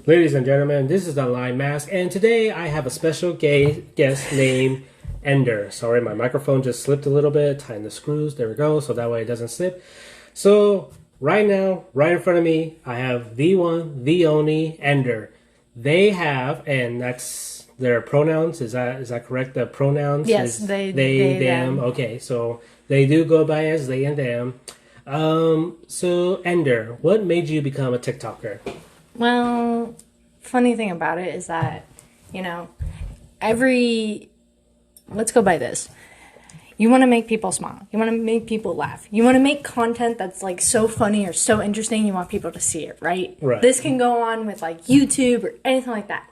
Ladies and gentlemen, this is the ALine Mask, and today I have a special guest named Ender. Sorry, my microphone just slipped a little bit. Tying the screws, there we go, so that way it doesn't slip. So, right now, right in front of me, I have the one, the only Ender. They have, and that's their pronouns, is that correct? The pronouns? Yes, is they, them. Okay, so they do go by as they and them. So Ender, what made you become a TikToker? Well, funny thing about it is that, let's go by this. You want to make people smile. You want to make people laugh. You want to make content that's like so funny or so interesting. You want people to see it, right? Right. This can go on with like YouTube or anything like that.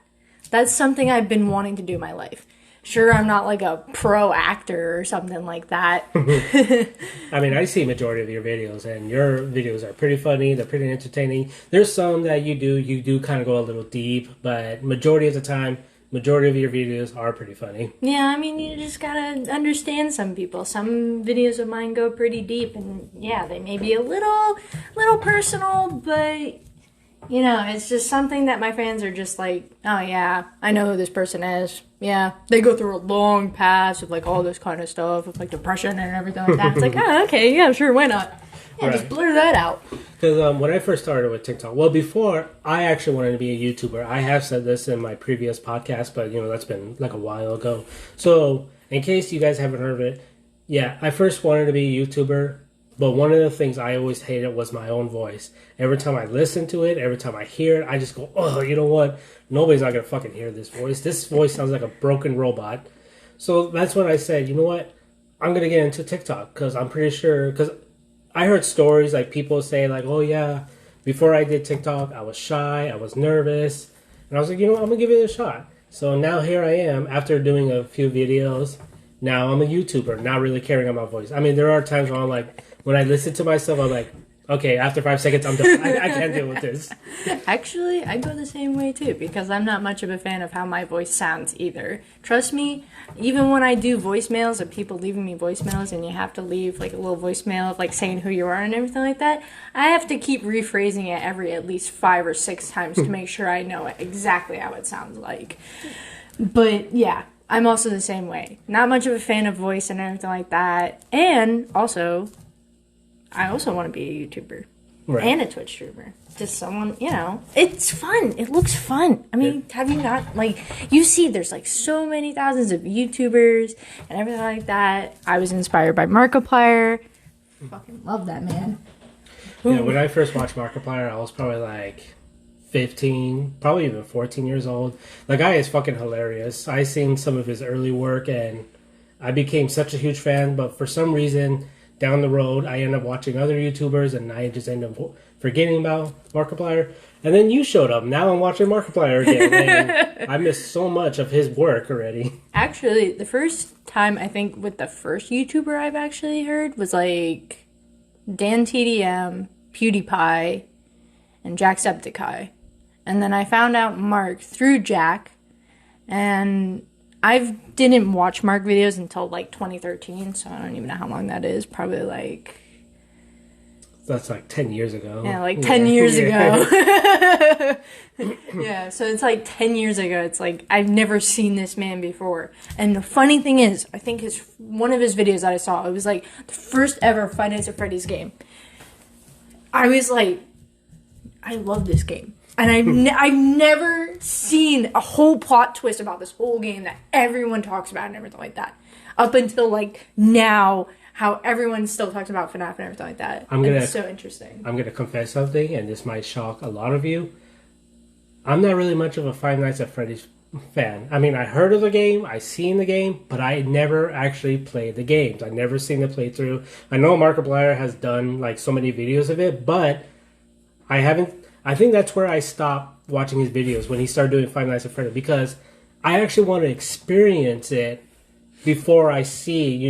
That's something I've been wanting to do in my life. Sure, I'm not like a pro actor or something like that. I mean, I see majority of your videos, and your videos are pretty funny. They're pretty entertaining. There's some that you do kind of go a little deep, but majority of the time, majority of your videos are pretty funny. Yeah, I mean, you just gotta understand some people. Some videos of mine go pretty deep, and yeah, they may be a little personal, but it's just something that my fans are just like, oh yeah, I know who this person is. Yeah, they go through a long past of like all this kind of stuff, of like depression and everything like that. It's like, oh, okay, yeah, sure, why not? Yeah, right. Just blur that out. Because when I first started with TikTok, well, before I actually wanted to be a YouTuber. I have said this in my previous podcast, but that's been like a while ago. So in case you guys haven't heard of it, yeah, I first wanted to be a YouTuber. But one of the things I always hated was my own voice. Every time I listen to it, every time I hear it, I just go, oh, you know what? Nobody's not going to fucking hear this voice. This voice sounds like a broken robot. So that's when I said, you know what? I'm going to get into TikTok because I'm pretty sure, because I heard stories like people say like, oh yeah, before I did TikTok, I was shy, I was nervous. And I was like, I'm going to give it a shot. So now here I am after doing a few videos. Now I'm a YouTuber, not really caring about my voice. I mean, there are times where I'm like, when I listen to myself, I'm like, okay, after 5 seconds, I'm done. I can't deal with this. Actually, I go the same way too, because I'm not much of a fan of how my voice sounds either. Trust me, even when I do voicemails of people leaving me voicemails and you have to leave like a little voicemail of like saying who you are and everything like that, I have to keep rephrasing it every at least 5 or 6 times to make sure I know exactly how it sounds like. But yeah, I'm also the same way. Not much of a fan of voice and everything like that. And also, I also want to be a YouTuber. Right. And a Twitch streamer. Just someone, it's fun. It looks fun. I mean, have you not, you see there's so many thousands of YouTubers and everything like that. I was inspired by Markiplier. Fucking love that man. Yeah, when I first watched Markiplier, I was probably 15, probably even 14 years old. The guy is fucking hilarious. I seen some of his early work and I became such a huge fan, but for some reason, down the road, I ended up watching other YouTubers and I just ended up forgetting about Markiplier. And then you showed up. Now I'm watching Markiplier again. And I missed so much of his work already. Actually, the first time I think with the first YouTuber I've actually heard was Dan TDM, PewDiePie, and Jacksepticeye. And then I found out Mark through Jack, and I didn't watch Mark videos until 2013, so I don't even know how long that is. Probably that's 10 years ago. Yeah, 10 years ago. Yeah, so it's 10 years ago. It's I've never seen this man before. And the funny thing is, I think one of his videos that I saw, it was the first ever Five Nights at Freddy's game. I was I love this game. And I've never seen a whole plot twist about this whole game that everyone talks about and everything like that. Up until now, how everyone still talks about FNAF and everything like that. It's so interesting. I'm gonna confess something, and this might shock a lot of you. I'm not really much of a Five Nights at Freddy's fan. I mean, I heard of the game, I seen the game, but I never actually played the games. I never seen the playthrough. I know Markiplier has done so many videos of it, but I haven't. I think that's where I stopped watching his videos, when he started doing Five Nights at Freddy's, because I actually want to experience it before I see,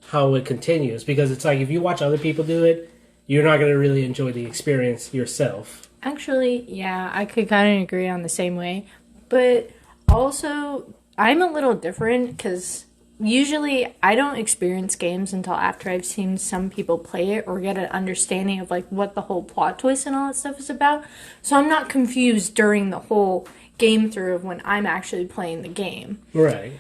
how it continues. Because it's if you watch other people do it, you're not going to really enjoy the experience yourself. Actually, yeah, I could kind of agree on the same way. But also, I'm a little different because usually I don't experience games until after I've seen some people play it or get an understanding of like what the whole plot twist and all that stuff is about. So I'm not confused during the whole game through of when I'm actually playing the game. Right.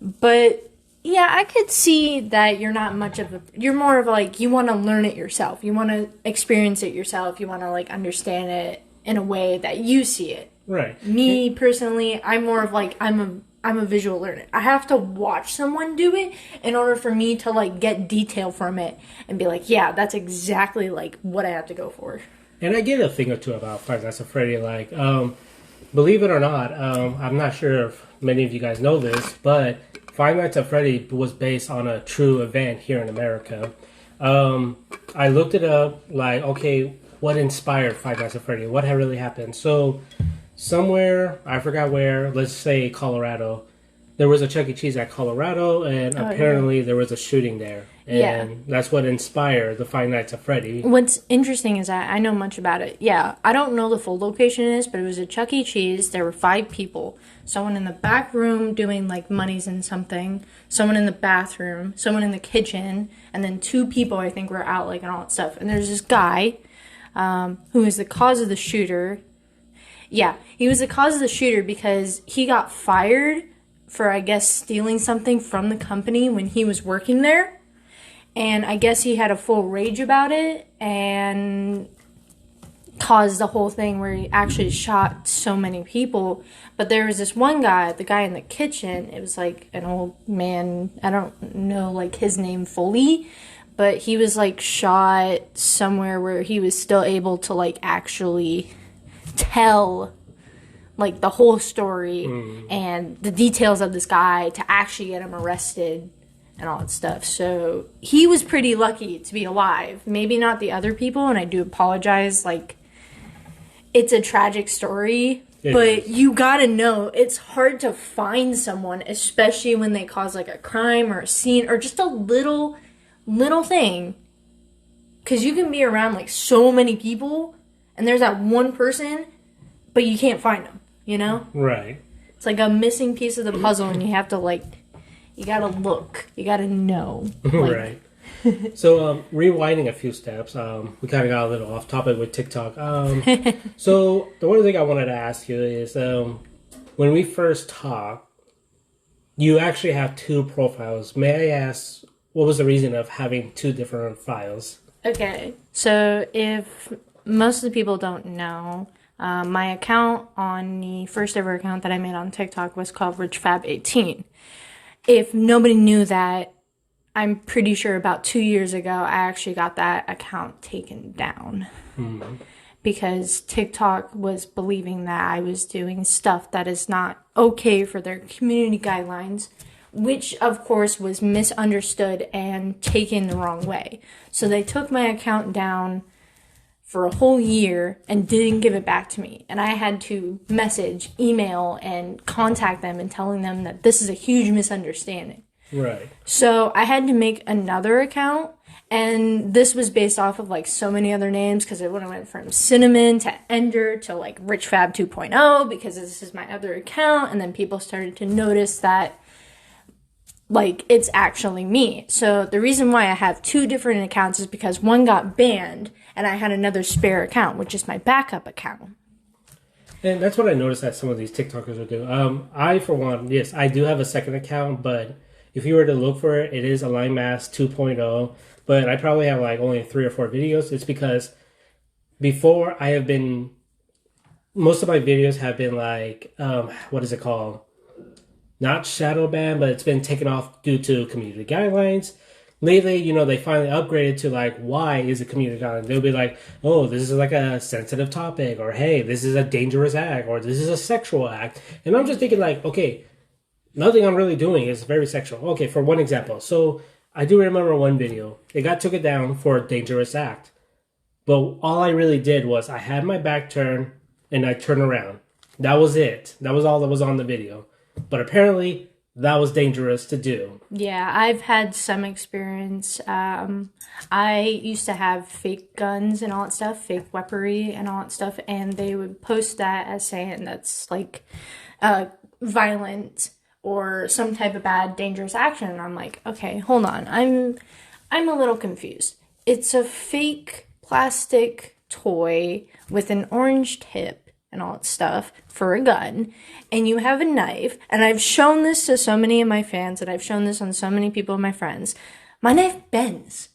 But yeah, I could see that you're not much of a, you're more of like, you want to learn it yourself. You want to experience it yourself. You want to like understand it in a way that you see it. Right. Me personally, I'm more of like, I'm a visual learner. I have to watch someone do it in order for me to like get detail from it and be like, yeah, that's exactly like what I have to go for. And I get a thing or two about Five Nights at Freddy. Like, believe it or not, I'm not sure if many of you guys know this, but Five Nights at Freddy was based on a true event here in America. I looked it up, like, okay, what inspired Five Nights at Freddy? What had really happened? So, somewhere, I forgot where, let's say Colorado, there was a Chuck E. Cheese at Colorado, and apparently there was a shooting there. And that's what inspired the Five Nights at Freddy. What's interesting is that I know much about it. Yeah, I don't know the full location it is, but it was a Chuck E. Cheese. There were 5 people. Someone in the back room doing like monies and something. Someone in the bathroom. Someone in the kitchen. And then 2 people, I think, were out like and all that stuff. And there's this guy who is the cause of the shooter. Yeah, he was the cause of the shooter because he got fired for, I guess, stealing something from the company when he was working there. And I guess he had a full rage about it and caused the whole thing where he actually shot so many people. But there was this one guy, the guy in the kitchen, it was like an old man, I don't know like his name fully, but he was like shot somewhere where he was still able to like actually tell like the whole story and the details of this guy to actually get him arrested and all that stuff. So he was pretty lucky to be alive. Maybe not the other people, and I do apologize. Like, it's a tragic story, but you gotta know it's hard to find someone, especially when they cause like a crime or a scene or just a little thing. Because you can be around like so many people, and there's that one person, but you can't find them, you know? Right. It's like a missing piece of the puzzle, and you have to like, you gotta look, you gotta know. Like, right. So, rewinding a few steps, we kind of got a little off topic with TikTok. So, the one thing I wanted to ask you is, when we first talked, you actually have 2 profiles. May I ask, what was the reason of having 2 different files? Okay, so if most of the people don't know, my account on the first ever account that I made on TikTok was called RichFab18. If nobody knew that, I'm pretty sure about 2 years ago, I actually got that account taken down. Because TikTok was believing that I was doing stuff that is not okay for their community guidelines, which of course was misunderstood and taken the wrong way. So they took my account down for a whole year and didn't give it back to me. And I had to message, email, and contact them and telling them that this is a huge misunderstanding. Right. So I had to make another account, and this was based off of like so many other names because it went from Cinnamon to Ender to like RichFab 2.0 because this is my other account, and then people started to notice that like it's actually me. So the reason why I have 2 different accounts is because one got banned and I had another spare account, which is my backup account. And that's what I noticed that some of these TikTokers will do. I, for one, yes, I do have a second account, but if you were to look for it, it is ALine 2.0, but I probably have like only 3 or 4 videos. It's because before I have been, most of my videos have been like, what is it called? Not shadow banned, but it's been taken off due to community guidelines. Lately, you know, they finally upgraded to like, why is it community guidelines? They'll be like, oh, this is like a sensitive topic, or hey, this is a dangerous act, or this is a sexual act. And I'm just thinking like, okay, nothing I'm really doing is very sexual. Okay, for one example. So I do remember one video. It got taken down for a dangerous act. But all I really did was I had my back turned and I turned around. That was it. That was all that was on the video. But apparently that was dangerous to do. Yeah, I've had some experience. I used to have fake guns and all that stuff, fake weaponry and all that stuff, and they would post that as saying that's like violent or some type of bad, dangerous action. And I'm like, okay, hold on. I'm a little confused. It's a fake plastic toy with an orange tip and all that stuff for a gun, and you have a knife, and I've shown this to so many of my fans, and I've shown this on so many people of my friends. My knife bends.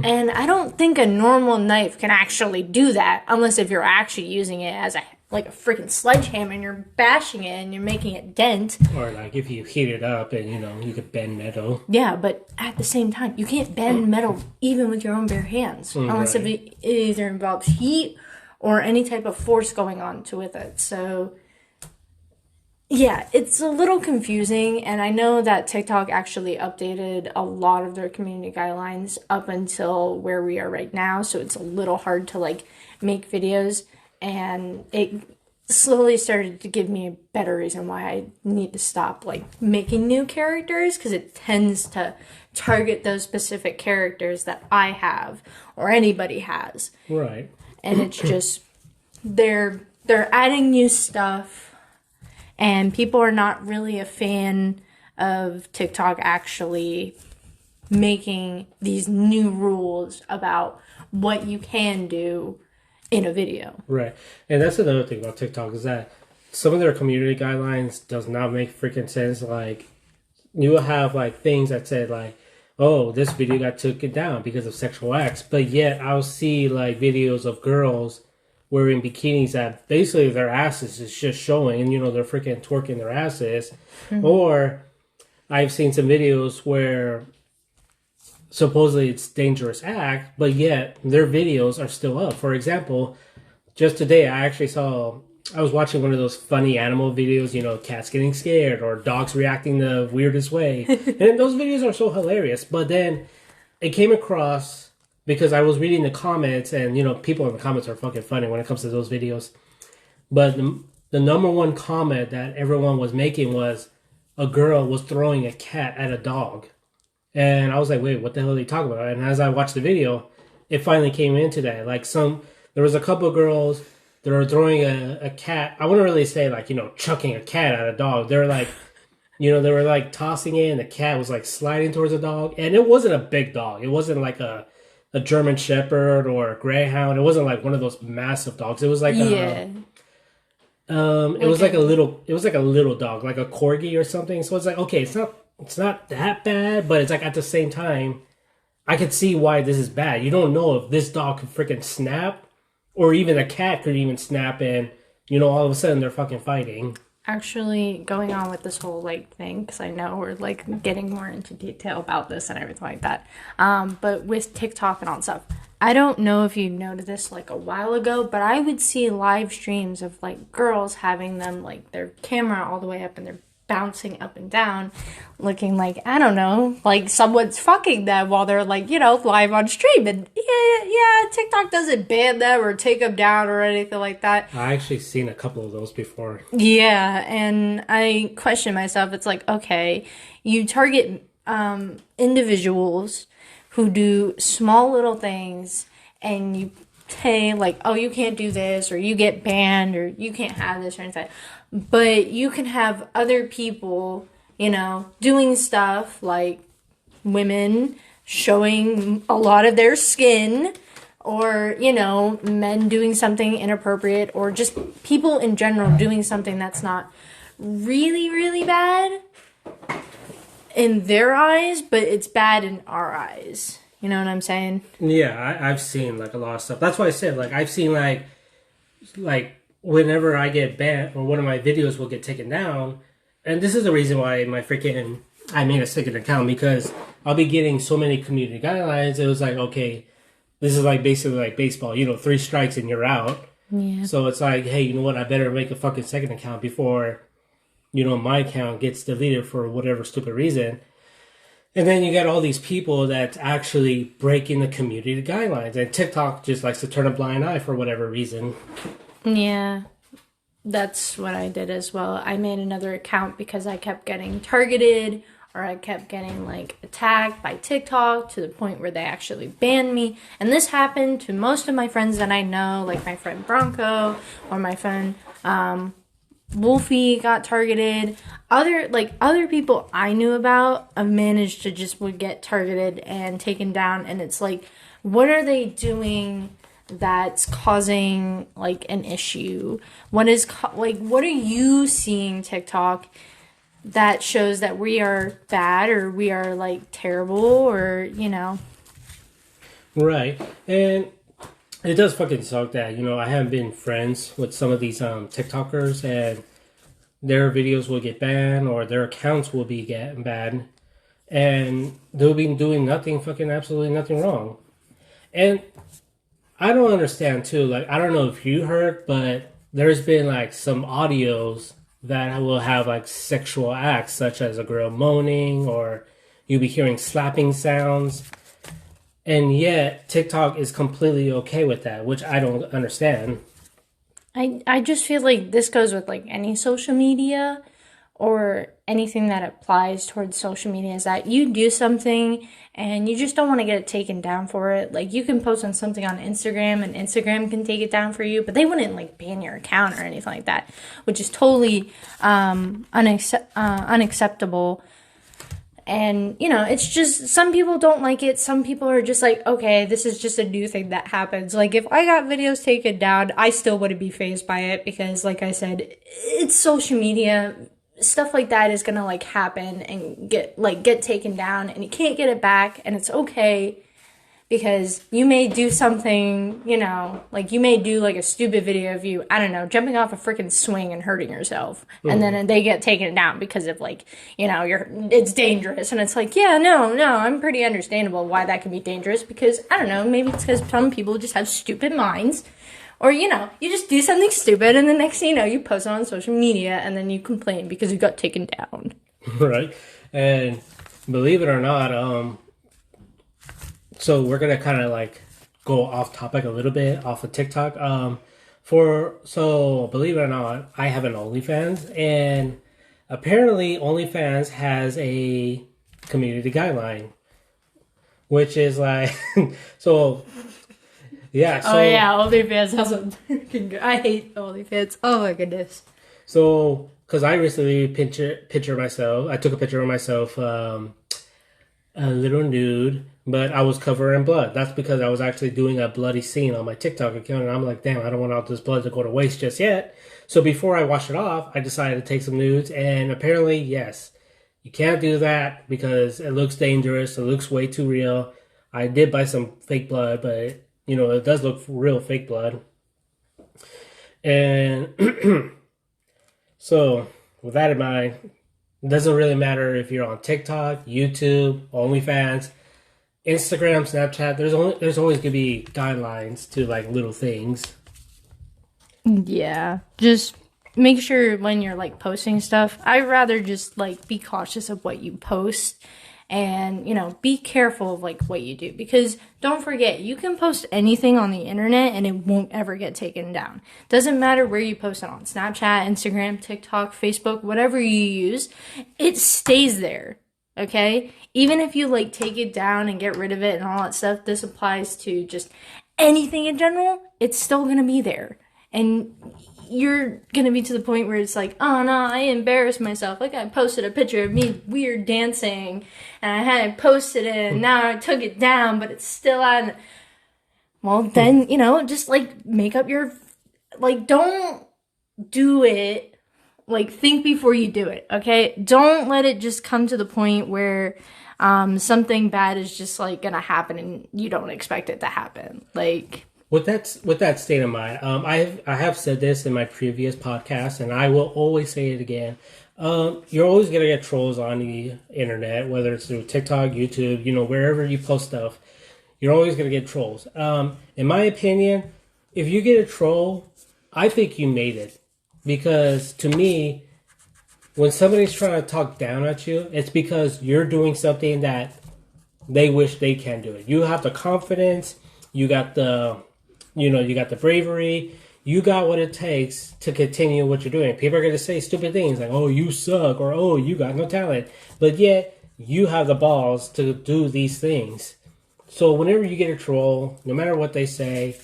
And I don't think a normal knife can actually do that unless if you're actually using it as a freaking sledgehammer and you're bashing it and you're making it dent. Or like if you heat it up and you could bend metal. Yeah, but at the same time, you can't bend metal even with your own bare hands unless if it either involves heat or any type of force going on with it. So yeah, it's a little confusing, and I know that TikTok actually updated a lot of their community guidelines up until where we are right now, so it's a little hard to make videos, and it slowly started to give me a better reason why I need to stop making new characters, because it tends to target those specific characters that I have or anybody has. Right. And it's just they're adding new stuff. And people are not really a fan of TikTok actually making these new rules about what you can do in a video. Right. And that's another thing about TikTok is that some of their community guidelines does not make freaking sense. You will have things that said oh, this video got taken down because of sexual acts. But yet I'll see videos of girls wearing bikinis that basically their asses is just showing, and they're freaking twerking their asses. Mm-hmm. Or I've seen some videos where supposedly it's dangerous act, but yet their videos are still up. For example, just today I was watching one of those funny animal videos, cats getting scared or dogs reacting the weirdest way. And those videos are so hilarious. But then it came across, because I was reading the comments, and, people in the comments are fucking funny when it comes to those videos. But the number one comment that everyone was making was a girl was throwing a cat at a dog. And I was like, wait, what the hell are they talking about? And as I watched the video, it finally came into that. There was a couple of girls that were throwing a cat. I wouldn't really say, chucking a cat at a dog. They were they were tossing it, and the cat was sliding towards the dog. And it wasn't a big dog. It wasn't a German Shepherd or a Greyhound. It wasn't one of those massive dogs. It was it was a little dog, like a corgi or something. So it's okay, it's not that bad, but it's at the same time, I could see why this is bad. You don't know if this dog could freaking snap, or even a cat could even snap, and all of a sudden they're fucking fighting. Actually, going on with this whole thing, because I know we're getting more into detail about this and everything like that. But with TikTok and all that stuff, I don't know if you noticed this a while ago, but I would see live streams of girls having them their camera all the way up and they're bouncing up and down, looking I don't know, someone's fucking them while they're live on stream. And yeah, TikTok doesn't ban them or take them down or anything like that. I actually seen a couple of those before. Yeah, and I question myself. It's okay, you target individuals who do small little things, and you say oh, you can't do this, or you get banned, or you can't have this or anything. But you can have other people, doing stuff like women showing a lot of their skin, or, men doing something inappropriate, or just people in general doing something that's not really, really bad in their eyes, but it's bad in our eyes. You know what I'm saying? Yeah, I've seen a lot of stuff. That's why I said I've seen whenever I get banned or one of my videos will get taken down, and this is the reason why I made a second account, because I'll be getting so many community guidelines. It was okay, this is basically baseball, 3 strikes and you're out. Yeah. So it's hey, you know what? I better make a fucking second account before, my account gets deleted for whatever stupid reason. And then you got all these people that's actually breaking the community guidelines, and TikTok just likes to turn a blind eye for whatever reason. Yeah, that's what I did as well. I made another account because I kept getting targeted, or I kept getting attacked by TikTok to the point where they actually banned me. And this happened to most of my friends that I know, my friend Bronco or my friend Wolfie got targeted. Other people I knew about have managed to just would get targeted and taken down, and it's like, what are they doing that's causing like an issue? What are you seeing, TikTok, that shows that we are bad or we are like terrible or Right. And it does fucking suck that, I haven't been friends with some of these TikTokers, and their videos will get banned or their accounts will be getting banned, and they'll be doing nothing, fucking absolutely nothing wrong. And I don't understand too, like, I don't know if you heard, but there's been like some audios that will have like sexual acts, such as a girl moaning, or you'll be hearing slapping sounds. And yet, TikTok is completely okay with that, which I don't understand. I just feel like this goes with like any social media or anything that applies towards social media, is that you do something and you just don't want to get it taken down for it. Like, you can post on something on Instagram and Instagram can take it down for you, but they wouldn't like ban your account or anything like that, which is totally unacceptable. And, it's just, some people don't like it. Some people are just like, okay, this is just a new thing that happens. Like, if I got videos taken down, I still wouldn't be fazed by it because, like I said, it's social media. Stuff like that is gonna, like, happen and get taken down, and you can't get it back, and it's okay. Because you may do something, like you may do like a stupid video of you, I don't know, jumping off a freaking swing and hurting yourself. Mm. And then they get taken down because of like, it's dangerous. And it's like, yeah, no, I'm pretty understandable why that can be dangerous. Because, I don't know, maybe it's because some people just have stupid minds. Or, you just do something stupid and the next thing you know, you post it on social media and then you complain because you got taken down. Right. And believe it or not, so we're gonna kind of like go off topic a little bit off of TikTok. Believe it or not, I have an OnlyFans, and apparently OnlyFans has a community guideline, which is like so. Yeah. So, oh yeah, OnlyFans has a. I hate OnlyFans. Oh my goodness. So, because I recently picture myself, I took a picture of myself, a little nude. But I was covered in blood. That's because I was actually doing a bloody scene on my TikTok account. And I'm like, damn, I don't want all this blood to go to waste just yet. So before I wash it off, I decided to take some nudes. And apparently, yes, you can't do that because it looks dangerous. It looks way too real. I did buy some fake blood, but, it does look real fake blood. And so with that in mind, it doesn't really matter if you're on TikTok, YouTube, OnlyFans, Instagram, Snapchat. There's always gonna be guidelines to like little things. Yeah, just make sure when you're like posting stuff, I'd rather just like be cautious of what you post, and be careful of like what you do, because don't forget, you can post anything on the internet and it won't ever get taken down. Doesn't matter where you post it on, Snapchat, Instagram, TikTok, Facebook, whatever you use, it stays there. Okay? Even if you like take it down and get rid of it and all that stuff, this applies to just anything in general, it's still gonna be there. And you're gonna be to the point where it's like, oh no, I embarrassed myself. Like, I posted a picture of me weird dancing and I had posted it and now I took it down, but it's still on. Well, then, just like make up your, like, don't do it. Like, think before you do it, okay? Don't let it just come to the point where something bad is just, like, gonna happen and you don't expect it to happen. Like, with that state of mind, I have said this in my previous podcast, and I will always say it again. You're always gonna get trolls on the internet, whether it's through TikTok, YouTube, wherever you post stuff. You're always gonna get trolls. In my opinion, if you get a troll, I think you made it. Because to me, when somebody's trying to talk down at you, it's because you're doing something that they wish they can do it. You have the confidence, you got the bravery, you got what it takes to continue what you're doing. People are going to say stupid things like, oh, you suck, or oh, you got no talent. But yet, you have the balls to do these things. So whenever you get a troll, no matter what they say,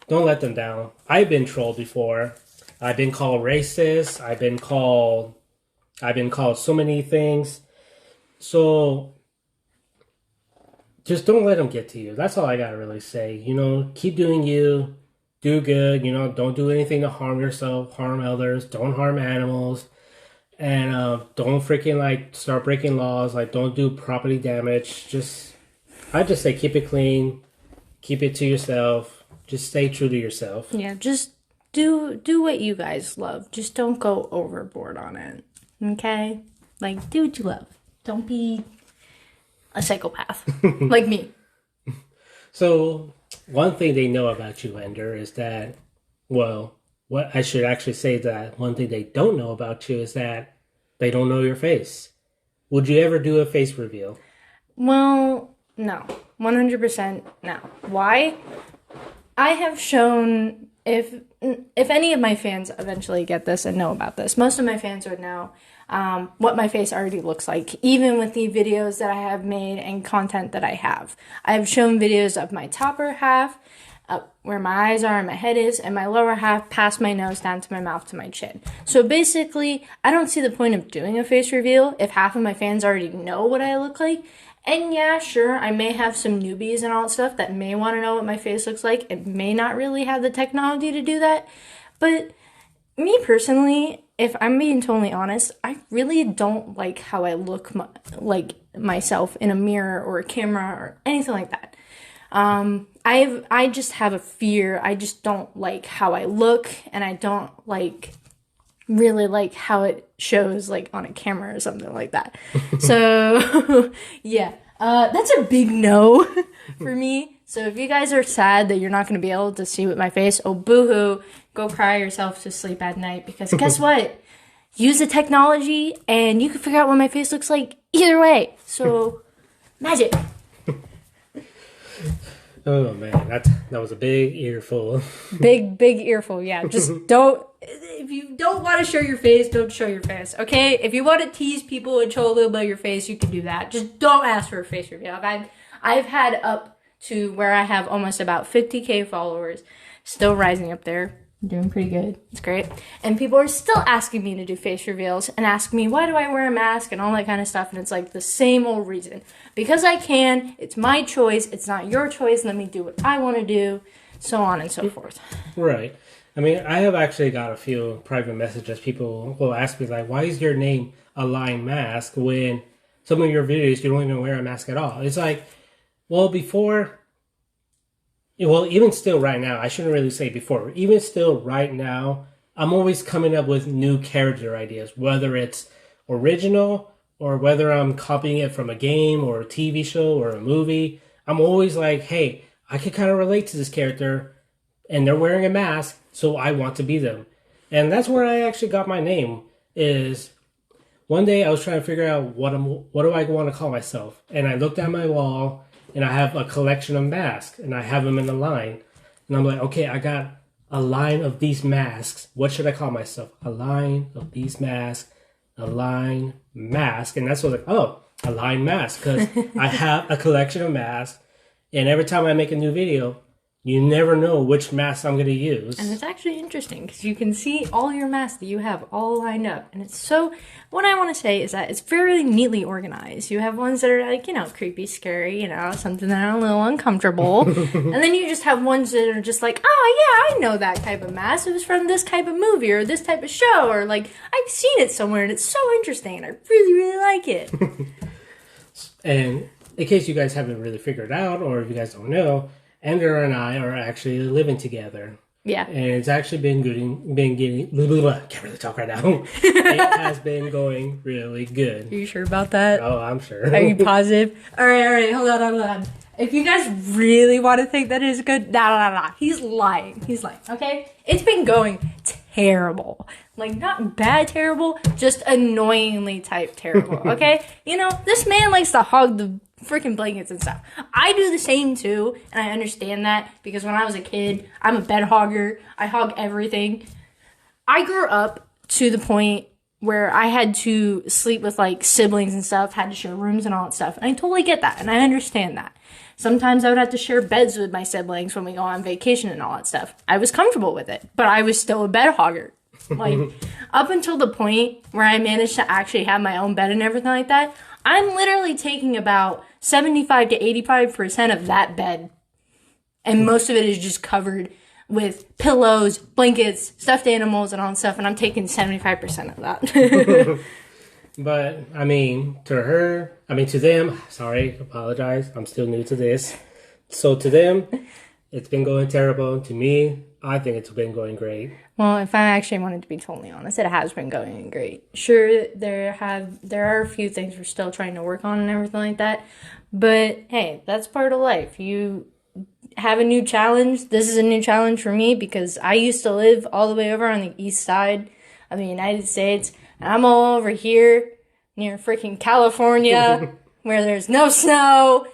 don't let them down. I've been trolled before. I've been called racist. I've been called so many things. So just don't let them get to you. That's all I gotta really say. You know, keep doing you. Do good. You know, don't do anything to harm yourself, harm others. Don't harm animals. And don't freaking like start breaking laws. Like, don't do property damage. I just say keep it clean, keep it to yourself. Just stay true to yourself. Yeah, just do what you guys love. Just don't go overboard on it. Okay, like do what you love. Don't be a psychopath like me. So one thing they know about you, Ender, is that, well, what I should actually say that one thing they don't know about you is that they don't know your face. Would you ever do a face reveal? Well, no. 100% no. Why? I have shown, if any of my fans eventually get this and know about this, most of my fans would know what my face already looks like, even with the videos that I have made and content that I have. I have shown videos of my topper half, where my eyes are and my head is, and my lower half past my nose down to my mouth to my chin. So basically, I don't see the point of doing a face reveal if half of my fans already know what I look like. And yeah, sure, I may have some newbies and all that stuff that may want to know what my face looks like and may not really have the technology to do that. But me personally, if I'm being totally honest, I really don't like how I look like myself in a mirror or a camera or anything like that. I just have a fear. I just don't like how I look, and I don't really like how it shows like on a camera or something like that. So yeah, that's a big no for me. So if you guys are sad that you're not going to be able to see with my face, oh boo-hoo, go cry yourself to sleep at night, because guess what? Use the technology and you can figure out what my face looks like either way. So magic. Oh man, that was a big earful. Big earful, yeah. Just don't, if you don't want to show your face, don't show your face, okay? If you want to tease people and show a little bit of your face, you can do that. Just don't ask for a face reveal. I've had up to where I have almost about 50K followers, still rising up there. Doing pretty good. It's great. And people are still asking me to do face reveals and ask me, why do I wear a mask and all that kind of stuff? And it's like the same old reason. Because I can. It's my choice. It's not your choice. Let me do what I want to do. So on and so forth. Right. I mean, I have actually got a few private messages. People will ask me, like, why is your name ALine Mask when some of your videos you don't even wear a mask at all? It's like, well, before... Well, even still right now, I shouldn't really say before, even still right now, I'm always coming up with new character ideas, whether it's original or whether I'm copying it from a game or a TV show or a movie. I'm always like, hey, I can kind of relate to this character and they're wearing a mask, so I want to be them. And that's where I actually got my name. Is one day I was trying to figure out what do I want to call myself, and I looked at my wall. And I have a collection of masks, and I have them in a line. And I'm like, okay, I got a line of these masks. What should I call myself? A line of these masks, ALine Mask. And that's what like, oh, ALine Mask. Because I have a collection of masks, and every time I make a new video, you never know which mask I'm going to use. And it's actually interesting because you can see all your masks that you have all lined up. And it's so, what I want to say is that it's very neatly organized. You have ones that are like, creepy, scary, something that are a little uncomfortable. And then you just have ones that are just like, oh yeah, I know that type of mask. It was from this type of movie or this type of show. Or like, I've seen it somewhere and it's so interesting and I really, really like it. And in case you guys haven't really figured out, or if you guys don't know, Ender and I are actually living together. Yeah. And it's actually been getting, can't really talk right now. It has been going really good. Are you sure about that? Oh, I'm sure. Are you positive? All right, hold on. If you guys really want to think that is good, nah. He's lying, okay? It's been going terrible. Like, not bad terrible, just annoyingly type terrible, okay? This man likes to hog the freaking blankets and stuff. I do the same too, and I understand that because when I was a kid, I'm a bed hogger. I hog everything. I grew up to the point where I had to sleep with like siblings and stuff, had to share rooms and all that stuff. And I totally get that, and I understand that. Sometimes I would have to share beds with my siblings when we go on vacation and all that stuff. I was comfortable with it, but I was still a bed hogger. Like, up until the point where I managed to actually have my own bed and everything like that, I'm literally taking about 75 to 85% of that bed. And most of it is just covered with pillows, blankets, stuffed animals, and all that stuff. And I'm taking 75% of that. But, I mean, to them, sorry, apologize. I'm still new to this. So to them, it's been going terrible. To me, I think it's been going great. Well, if I actually wanted to be totally honest, it has been going great. Sure, there are a few things we're still trying to work on and everything like that. But, hey, that's part of life. You have a new challenge. This is a new challenge for me because I used to live all the way over on the east side of the United States. And I'm all over here near freaking California where there's no snow.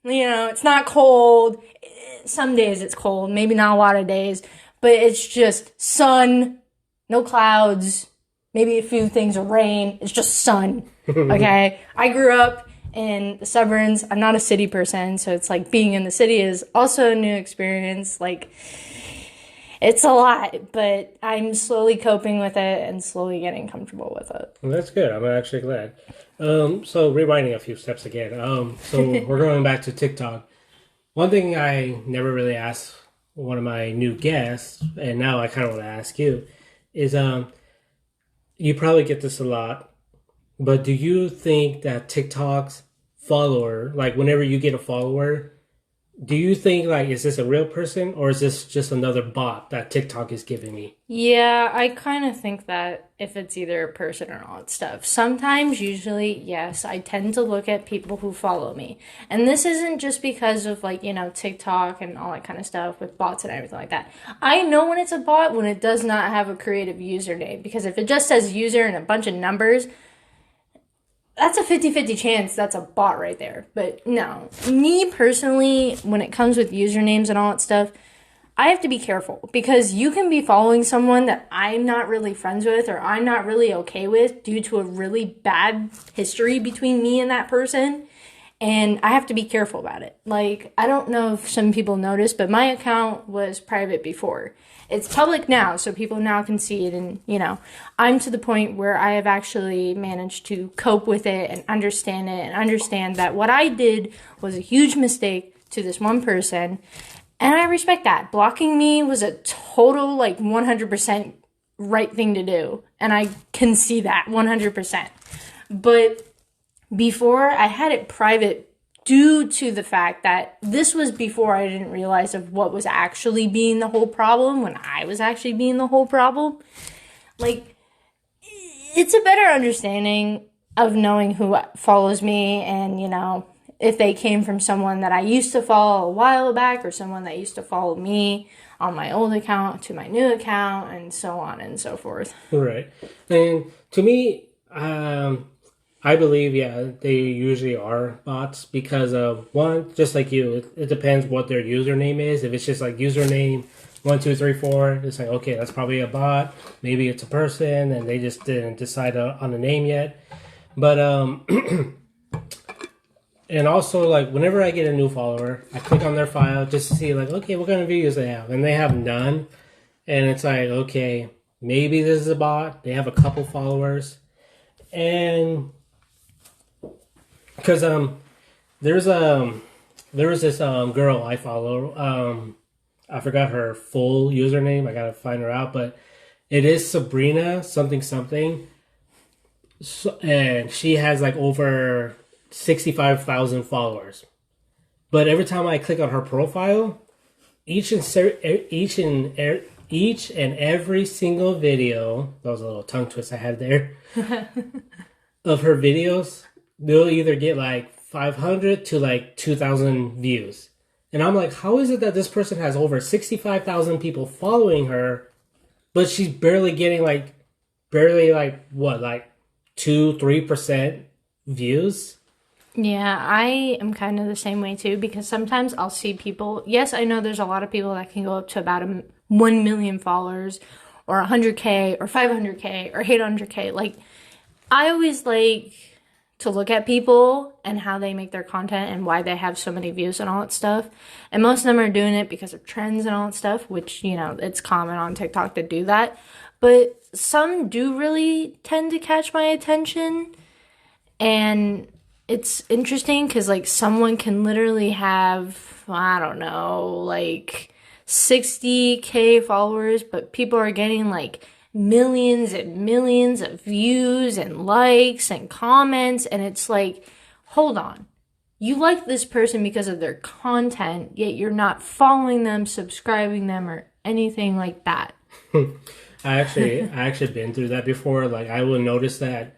You know, it's not cold. Some days it's cold, maybe not a lot of days. But it's just sun, no clouds, maybe a few things of rain. It's just sun, okay? I grew up in the suburbs. I'm not a city person, so it's like being in the city is also a new experience. Like, it's a lot, but I'm slowly coping with it and slowly getting comfortable with it. Well, that's good. I'm actually glad. So rewinding a few steps again. So we're going back to TikTok. One thing I never really asked one of my new guests, and now I kind of want to ask you, is you probably get this a lot, but do you think that TikTok's follower, like whenever you get a follower, do you think like, is this a real person or is this just another bot that TikTok is giving me? Yeah, I kind of think that if it's either a person or all that stuff. Sometimes, usually, yes, I tend to look at people who follow me. And this isn't just because of like, you know, TikTok and all that kind of stuff with bots and everything like that. I know when it's a bot when it does not have a creative username. Because if it just says user and a bunch of numbers, that's a 50-50 chance that's a bot right there. But no, me personally, when it comes with usernames and all that stuff, I have to be careful because you can be following someone that I'm not really friends with or I'm not really okay with due to a really bad history between me and that person. And I have to be careful about it. Like, I don't know if some people noticed, but my account was private before. It's public now, so people now can see it. And, you know, I'm to the point where I have actually managed to cope with it and understand it and understand that what I did was a huge mistake to this one person. And I respect that. Blocking me was a total, like, 100% right thing to do. And I can see that 100%. But before, I had it private due to the fact that this was before I didn't realize of what was actually being the whole problem when I was actually being the whole problem. Like, it's a better understanding of knowing who follows me and, you know, if they came from someone that I used to follow a while back or someone that used to follow me on my old account to my new account and so on and so forth. Right. And to me, I believe, yeah, they usually are bots because of, one, just like you, it depends what their username is. If it's just like username 1234, it's like, okay, that's probably a bot. Maybe it's a person and they just didn't decide on a name yet. But, and also, like, whenever I get a new follower, I click on their file just to see, like, okay, what kind of videos they have. And they have none. And it's like, okay, maybe this is a bot. They have a couple followers. And because there was this girl I follow. I forgot her full username. I gotta find her out, but it is Sabrina something something. So, and she has like over 65,000 followers. But every time I click on her profile, each and every single video, that was a little tongue twist I had there, of her videos, they'll either get like 500 to like 2,000 views. And I'm like, how is it that this person has over 65,000 people following her, but she's barely getting like 2-3% views? Yeah, I am kind of the same way too because sometimes I'll see people. Yes, I know there's a lot of people that can go up to about 1 million followers or 100K or 500K or 800K. Like, I always like to look at people and how they make their content and why they have so many views and all that stuff. And most of them are doing it because of trends and all that stuff, which, you know, it's common on TikTok to do that. But some do really tend to catch my attention, and it's interesting because, like, someone can literally have, I don't know, like 60K followers, but people are getting like millions and millions of views and likes and comments, and it's like, hold on. You like this person because of their content, yet you're not following them, subscribing them, or anything like that. I actually been through that before. Like, I will notice that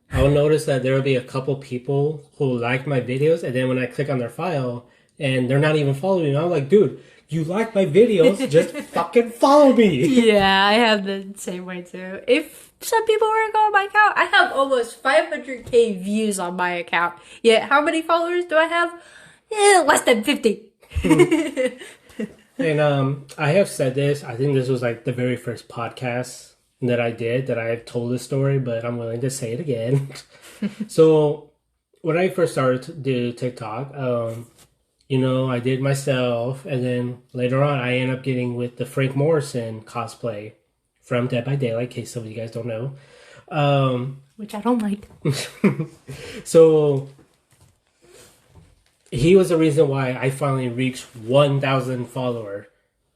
there will be a couple people who like my videos, and then when I click on their file and they're not even following me, I'm like, dude, you like my videos, just fucking follow me. Yeah, I have the same way too. If some people were to go on my account, I have almost 500K views on my account. Yet, how many followers do I have? Less than 50. And I have said this. I think this was like the very first podcast that I did that I have told this story, but I'm willing to say it again. So when I first started to do TikTok, I did myself, and then later on I ended up getting with the Frank Morrison cosplay from Dead by Daylight, in case some of you guys don't know. Which I don't like. So he was the reason why I finally reached 1,000 followers.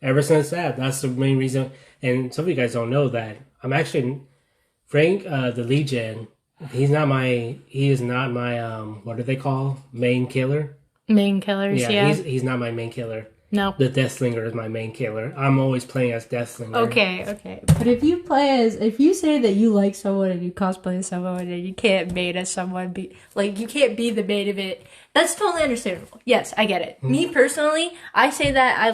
Ever since that's the main reason. And some of you guys don't know that I'm actually Frank, the Legion. He is not my what do they call main killer? Main killers, yeah. He's not my main killer. No. The Deathslinger is my main killer. I'm always playing as Deathslinger. Okay. But if you say that you like someone and you cosplay as someone and you can't main as someone, you can't be the main of it, that's totally understandable. Yes, I get it. Me personally, I say that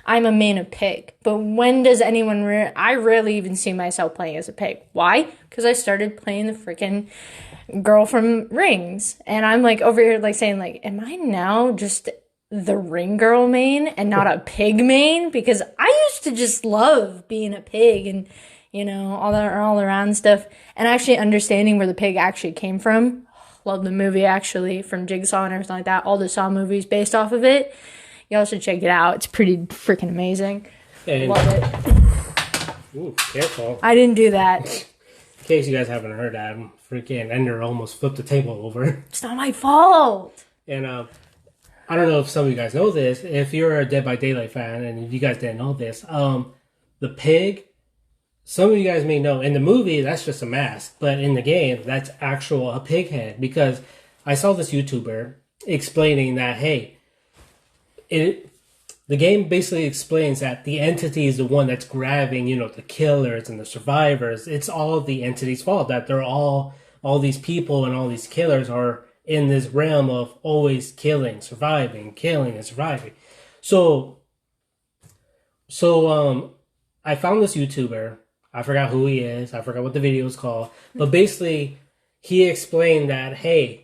I'm a main of pig. But when does anyone I rarely even see myself playing as a pig. Why? Because I started playing the freaking girl from Rings. And I'm like over here like saying like, am I now just the ring girl main and not a pig main? Because I used to just love being a pig and, all that all around stuff. And actually understanding where the pig actually came from. Love the movie actually from Jigsaw and everything like that. All the Saw movies based off of it. Y'all should check it out. It's pretty freaking amazing. And, love it. Ooh, careful. I didn't do that. In case you guys haven't heard that, freaking Ender almost flipped the table over. It's not my fault. And I don't know if some of you guys know this. If you're a Dead by Daylight fan, and if you guys didn't know this, the pig, some of you guys may know, in the movie, that's just a mask. But in the game, that's a pig head. Because I saw this YouTuber explaining that, hey, the game basically explains that the entity is the one that's grabbing, the killers and the survivors. It's all the entity's fault that they're all these people and all these killers are in this realm of always killing, surviving, killing and surviving. So I found this YouTuber. I forgot who he is. I forgot what the video is called. But basically, he explained that, hey,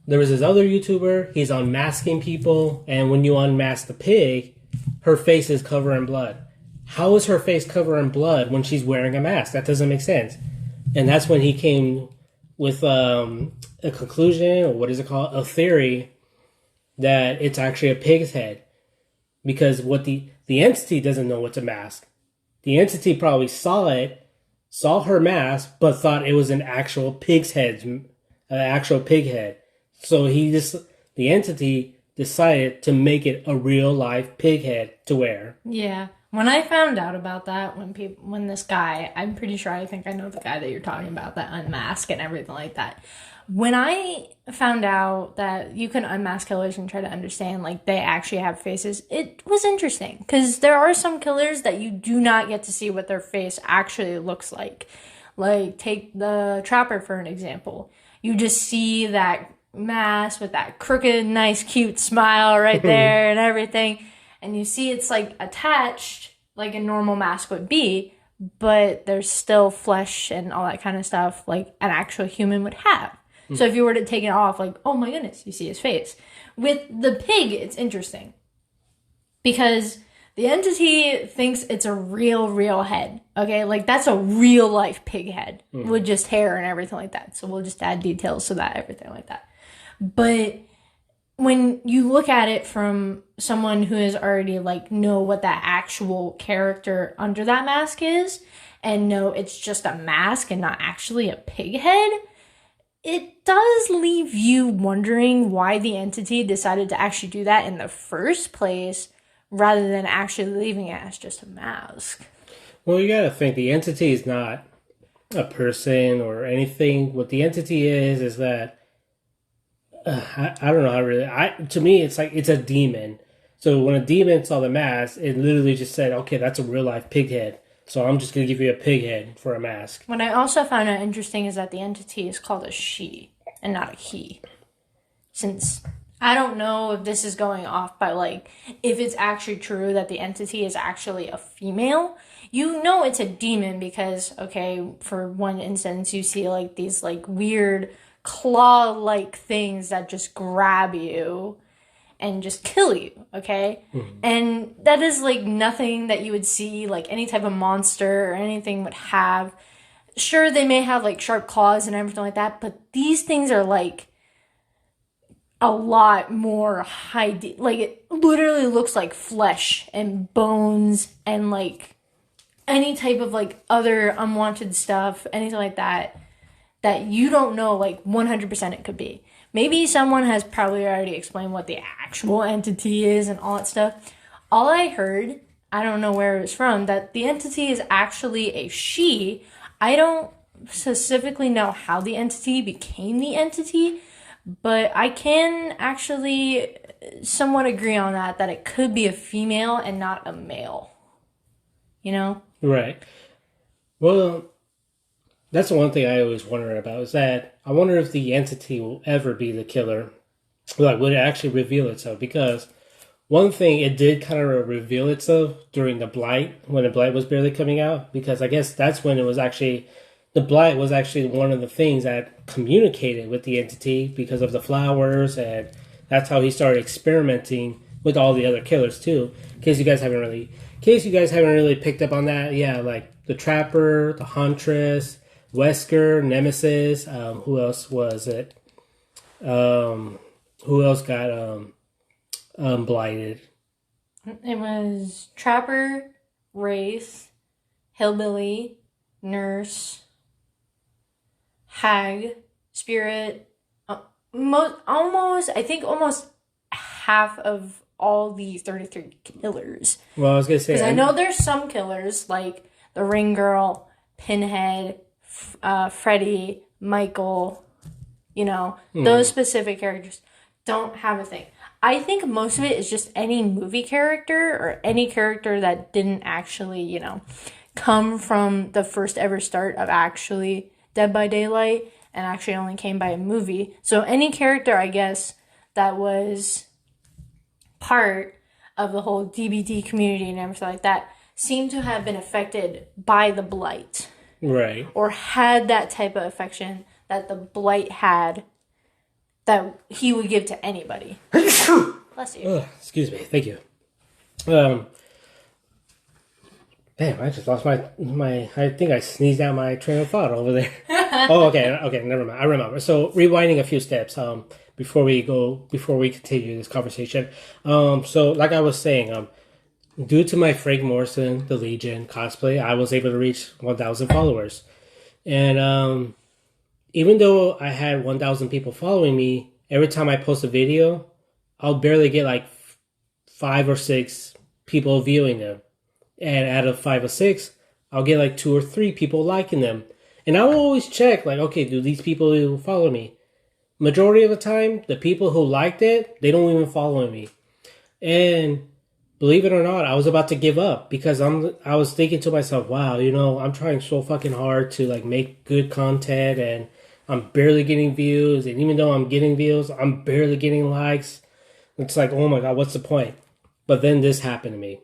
there was this other YouTuber, he's unmasking people, and when you unmask the pig, her face is covered in blood. How is her face covered in blood when she's wearing a mask? That doesn't make sense. And that's when he came with a conclusion, or what is it called? A theory that it's actually a pig's head. Because what the entity doesn't know it's a mask. The entity probably saw her mask, but thought it was an actual pig's head, an actual pig head. So the entity decided to make it a real life pig head to wear. Yeah. When I found out about that, when this guy, I'm pretty sure I think I know the guy that you're talking about, that unmask and everything like that. When I found out that you can unmask killers and try to understand, like, they actually have faces, it was interesting. Because there are some killers that you do not get to see what their face actually looks like. Like, take the Trapper for an example. You just see that mask with that crooked, nice, cute smile right there and everything. And you see it's, like, attached like a normal mask would be, but there's still flesh and all that kind of stuff like an actual human would have. So if you were to take it off, like, oh my goodness, you see his face. With the pig, it's interesting. Because the entity thinks it's a real head. Okay? Like, that's a real life pig head. With just hair and everything like that. So we'll just add details to that, everything like that. But when you look at it from someone who has already, like, know what that actual character under that mask is, and no, it's just a mask and not actually a pig head, it does leave you wondering why the entity decided to actually do that in the first place rather than actually leaving it as just a mask. Well, you gotta think the entity is not a person or anything. What the entity is that I don't know how really. To me, it's like it's a demon. So when a demon saw the mask, it literally just said, "Okay, that's a real life pig head. So I'm just gonna give you a pig head for a mask." What I also found out interesting is that the entity is called a she and not a he. Since I don't know if this is going off by like if it's actually true that the entity is actually a female. You know it's a demon because, okay, for one instance, you see like these like weird claw-like things that just grab you and just kill you, okay? Mm-hmm. And that is like nothing that you would see like any type of monster or anything would have. Sure, they may have like sharp claws and everything like that, but these things are like a lot more like it literally looks like flesh and bones and like any type of like other unwanted stuff, anything like that you don't know like 100% it could be. Maybe someone has probably already explained what the actual entity is and all that stuff. All I heard, I don't know where it was from, that the entity is actually a she. I don't specifically know how the entity became the entity, but I can actually somewhat agree on that it could be a female and not a male. You know? Right. Well, that's the one thing I always wonder about is that I wonder if the entity will ever be the killer. Like, would it actually reveal itself? Because one thing, it did kind of reveal itself during the Blight, when the Blight was barely coming out. Because I guess that's when it was actually, the Blight was actually one of the things that communicated with the entity because of the flowers. And that's how he started experimenting with all the other killers too. In case you guys haven't really picked up on that, yeah, like the Trapper, the Huntress, Wesker, Nemesis, who else was it? Who else got blighted? It was Trapper, Wraith, Hillbilly, Nurse, Hag, Spirit. I think almost half of all the 33 killers. Well, I was gonna say, because I know there's some killers like the Ring Girl, Pinhead, Freddy, Michael, you know, those specific characters don't have a thing. I think most of it is just any movie character or any character that didn't actually, you know, come from the first ever start of actually Dead by Daylight and actually only came by a movie. So any character, I guess, that was part of the whole DBD community and everything like that seemed to have been affected by the Blight. Right. Or had that type of affection that the Blight had that he would give to anybody. Bless you. Excuse me. Thank you. Damn, I just lost my. I think I sneezed out my train of thought over there. Okay, never mind. I remember. So rewinding a few steps. Before we continue this conversation. So like I was saying, due to my Frank Morrison, the Legion cosplay, I was able to reach 1,000 followers. And even though I had 1,000 people following me, every time I post a video, I'll barely get like 5 or 6 people viewing them. And out of 5 or 6, I'll get like 2 or 3 people liking them. And I will always check, like, okay, do these people follow me? Majority of the time, the people who liked it, they don't even follow me. And believe it or not, I was about to give up because I was thinking to myself, wow, you know, I'm trying so fucking hard to like make good content and I'm barely getting views. And even though I'm getting views, I'm barely getting likes. It's like, oh my God, what's the point? But then this happened to me.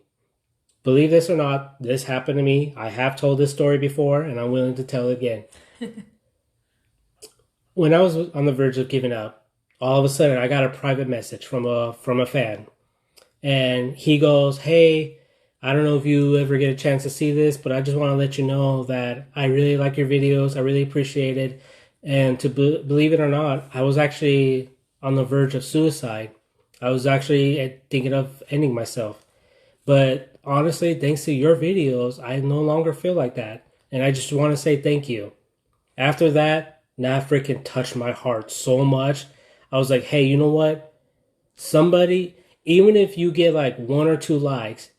Believe this or not, this happened to me. I have told this story before and I'm willing to tell it again. When I was on the verge of giving up, all of a sudden I got a private message from a fan. And he goes, hey, I don't know if you ever get a chance to see this, but I just want to let you know that I really like your videos. I really appreciate it. And to believe it or not, I was actually on the verge of suicide. I was actually thinking of ending myself. But honestly, thanks to your videos, I no longer feel like that. And I just want to say thank you. After that freaking touched my heart so much. I was like, hey, you know what? Somebody, even if you get like 1 or 2 likes,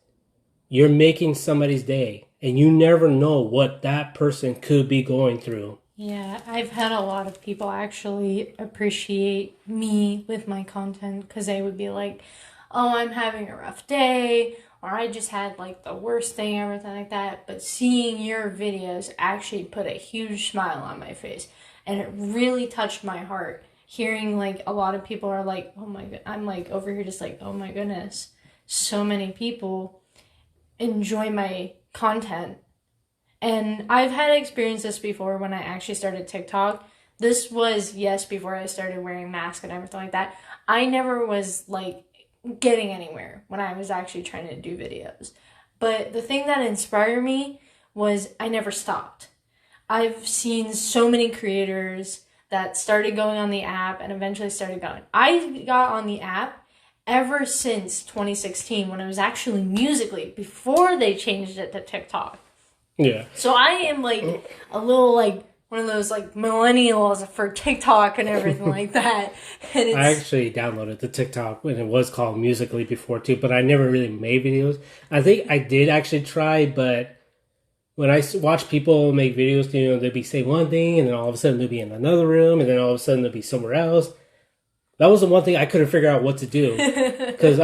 you're making somebody's day. And you never know what that person could be going through. Yeah, I've had a lot of people actually appreciate me with my content because they would be like, oh, I'm having a rough day, or I just had like the worst thing, everything like that. But seeing your videos actually put a huge smile on my face, and it really touched my heart. Hearing like a lot of people are like, oh my god, I'm like over here just like, oh my goodness, so many people enjoy my content. And I've had experience this before when I actually started TikTok. This was, yes, before I started wearing masks and everything like that. I never was like getting anywhere when I was actually trying to do videos. But the thing that inspired me was I never stopped. I've seen so many creators that started going on the app and eventually started going. I got on the app ever since 2016 when it was actually Musical.ly before they changed it to TikTok. Yeah. So I am like a little like one of those like millennials for TikTok and everything like that. And it's... I actually downloaded the TikTok when it was called Musical.ly before too, but I never really made videos. I think I did actually try, but when I watch people make videos, you know, they'd be saying one thing and then all of a sudden they'd be in another room and then all of a sudden they'd be somewhere else. That was the one thing I couldn't figure out what to do. Because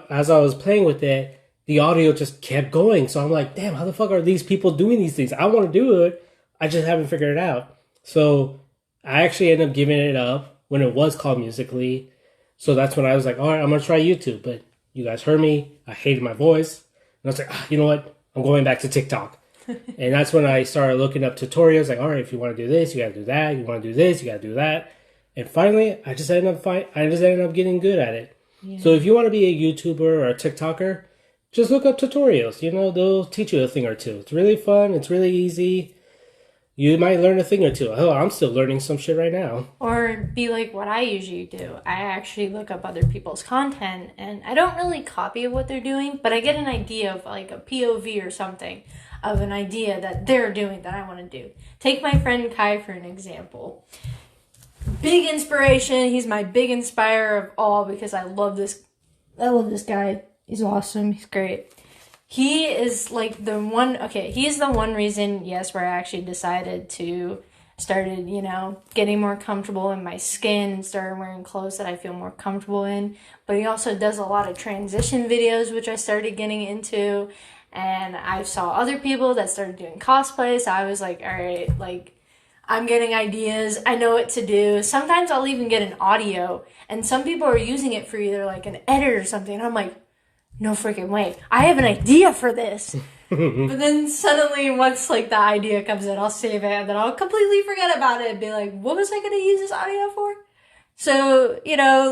as I was playing with it, the audio just kept going. So I'm like, damn, how the fuck are these people doing these things? I want to do it. I just haven't figured it out. So I actually ended up giving it up when it was called Musical.ly. So that's when I was like, all right, I'm going to try YouTube. But you guys heard me. I hated my voice. And I was like, you know what? I'm going back to TikTok. And that's when I started looking up tutorials. Like, all right, if you want to do this, you got to do that. You want to do this, you got to do that. And finally, I just ended up getting good at it. Yeah. So if you want to be a YouTuber or a TikToker, just look up tutorials. You know, they'll teach you a thing or two. It's really fun. It's really easy. You might learn a thing or two. Oh, I'm still learning some shit right now. Or be like what I usually do. I actually look up other people's content, and I don't really copy what they're doing, but I get an idea of like a POV or something of an idea that they're doing that I want to do. Take my friend Kai for an example. Big inspiration. He's my big inspirer of all because I love this guy. He's awesome. He's great. He is like he's the one reason, yes, where I actually decided to started, getting more comfortable in my skin and started wearing clothes that I feel more comfortable in. But he also does a lot of transition videos, which I started getting into. And I saw other people that started doing cosplay. So I was like, all right, like, I'm getting ideas. I know what to do. Sometimes I'll even get an audio. And some people are using it for either like an edit or something. And I'm like, no freaking way. I have an idea for this. But then suddenly once like the idea comes in, I'll save it. And then I'll completely forget about it and be like, what was I going to use this audio for? So,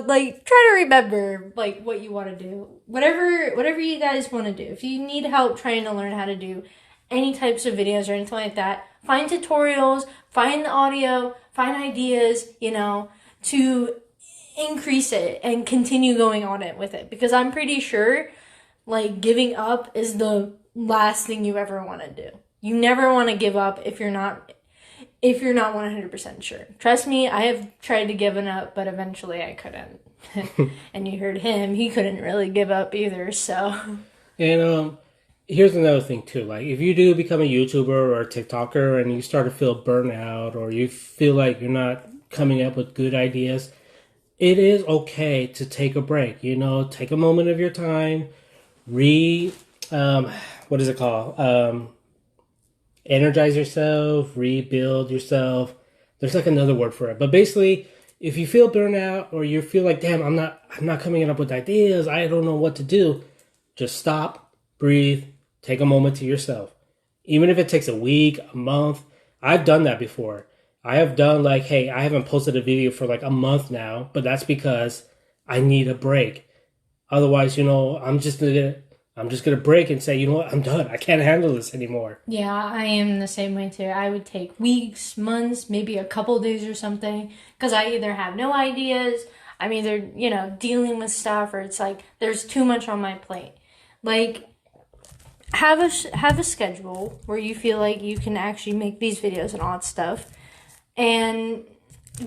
like, try to remember, like, what you want to do. Whatever you guys want to do. If you need help trying to learn how to do any types of videos or anything like that, find tutorials, find the audio, find ideas, to increase it and continue going on it with it. Because I'm pretty sure, like, giving up is the last thing you ever want to do. You never want to give up if you're not 100% sure. Trust me, I have tried to give it up, but eventually I couldn't. And you heard him, he couldn't really give up either, so. And here's another thing too. Like, if you do become a YouTuber or a TikToker and you start to feel burnout or you feel like you're not coming up with good ideas, it is okay to take a break. Take a moment of your time, what is it called? Energize yourself, rebuild yourself. There's like another word for it. But basically, if you feel burnout or you feel like, damn, I'm not coming up with ideas, I don't know what to do, just stop, breathe, take a moment to yourself. Even if it takes a week, a month, I've done that before. I have done like, hey, I haven't posted a video for like a month now, but that's because I need a break. Otherwise, I'm just gonna break and say, you know what, I'm done. I can't handle this anymore. Yeah, I am the same way too. I would take weeks, months, maybe a couple days or something, because I either have no ideas, I'm either, dealing with stuff, or it's like there's too much on my plate. Like, have a schedule where you feel like you can actually make these videos and all that stuff, and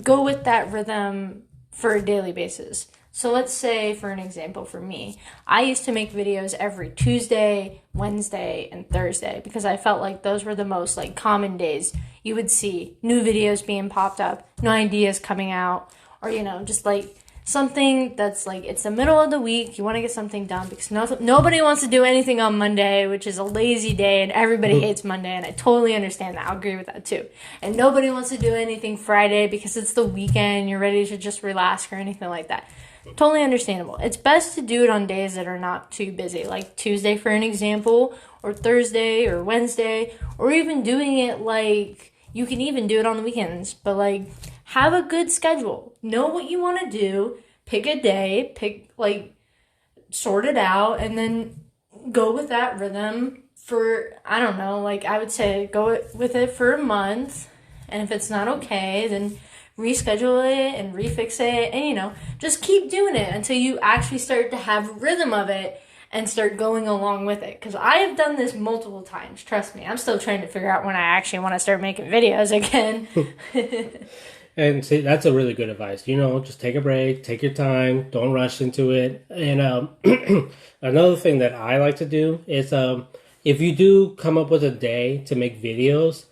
go with that rhythm for a daily basis. So let's say, for an example, for me, I used to make videos every Tuesday, Wednesday, and Thursday because I felt like those were the most like common days. You would see new videos being popped up, new ideas coming out, or just like something that's like it's the middle of the week. You want to get something done because nobody wants to do anything on Monday, which is a lazy day, and everybody hates Monday, and I totally understand that. I'll agree with that too. And nobody wants to do anything Friday because it's the weekend. You're ready to just relax or anything like that. Totally understandable. It's best to do it on days that are not too busy, like Tuesday for an example, or Thursday or Wednesday, or even doing it like you can even do it on the weekends, but like have a good schedule. Know what you want to do, pick a day, sort it out, and then go with that rhythm for, I don't know, like I would say go with it for a month, and if it's not okay, then reschedule it and refix it, and just keep doing it until you actually start to have rhythm of it and start going along with it. Because I have done this multiple times. Trust me, I'm still trying to figure out when I actually want to start making videos again. And see, that's a really good advice. Just take a break, take your time, don't rush into it. And another thing that I like to do is if you do come up with a day to make videos,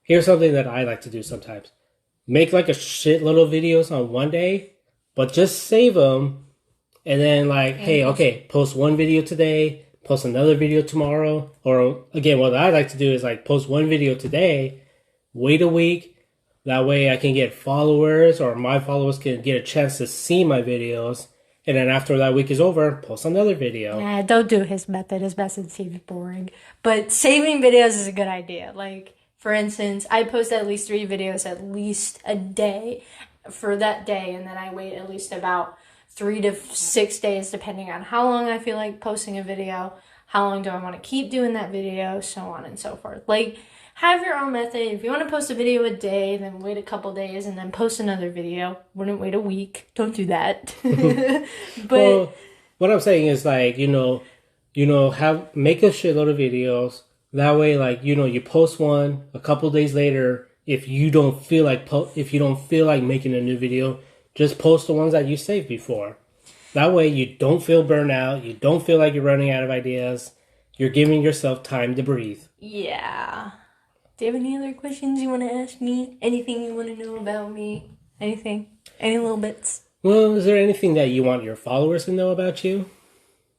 here's something that I like to do sometimes. Make like a shitload of videos on one day, but just save them. And then hey, okay, post one video today, post another video tomorrow. Or again, what I like to do is post one video today, wait a week. That way I can get followers, or my followers can get a chance to see my videos. And then after that week is over, post another video. Nah, don't do his method. His method seems boring. But saving videos is a good idea. For instance, I post at least 3 videos at least a day for that day, and then I wait at least about 3 to 6 days, depending on how long I feel like posting a video, how long do I want to keep doing that video, so on and so forth. Have your own method. If you want to post a video a day, then wait a couple days and then post another video. Wouldn't wait a week. Don't do that. But what I'm saying is make a shitload of videos. That way, you post one a couple days later. If you don't feel like making a new video, just post the ones that you saved before. That way, you don't feel burnt out. You don't feel like you're running out of ideas. You're giving yourself time to breathe. Yeah. Do you have any other questions you want to ask me? Anything you want to know about me? Anything? Any little bits? Well, is there anything that you want your followers to know about you?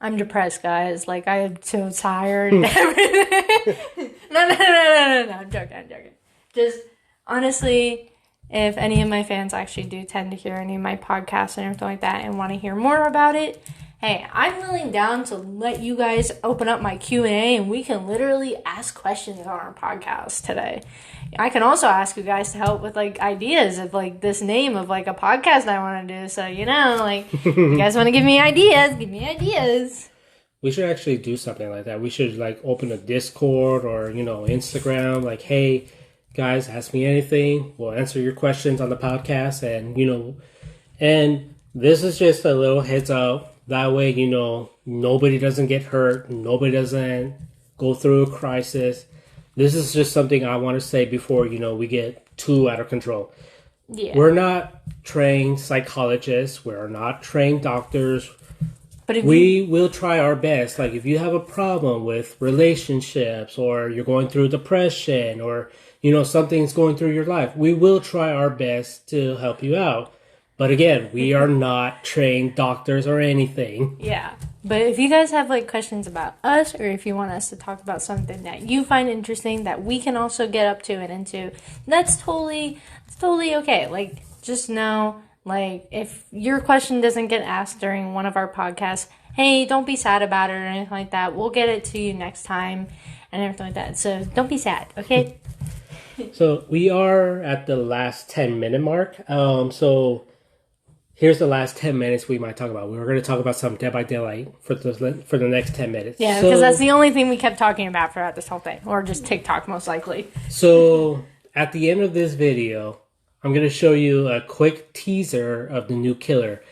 I'm depressed, guys. I am so tired and everything. No. I'm joking. Just, honestly, if any of my fans actually do tend to hear any of my podcasts and everything like that and want to hear more about it, hey, I'm willing down to let you guys open up my Q&A and we can literally ask questions on our podcast today. I can also ask you guys to help with ideas of this name of a podcast I want to do. So, you guys want to give me ideas, give me ideas. We should actually do something like that. We should open a Discord or, Instagram. Hey, guys, ask me anything. We'll answer your questions on the podcast. And, and this is just a little heads up. That way, nobody doesn't get hurt. Nobody doesn't go through a crisis. This is just something I want to say before, we get too out of control. Yeah. We're not trained psychologists. We're not trained doctors. But we will try our best. If you have a problem with relationships or you're going through depression or, something's going through your life, we will try our best to help you out. But again, we are not trained doctors or anything. Yeah. But if you guys have questions about us, or if you want us to talk about something that you find interesting that we can also get up to and into, that's totally okay. Just know, if your question doesn't get asked during one of our podcasts, hey, don't be sad about it or anything like that. We'll get it to you next time and everything like that. So don't be sad, okay? So we are at the last 10-minute mark. So here's the last 10 minutes we might talk about. We were going to talk about some Dead by Daylight for the next 10 minutes. Yeah, because that's the only thing we kept talking about throughout this whole thing. Or just TikTok, most likely. So at the end of this video, I'm going to show you a quick teaser of the new killer.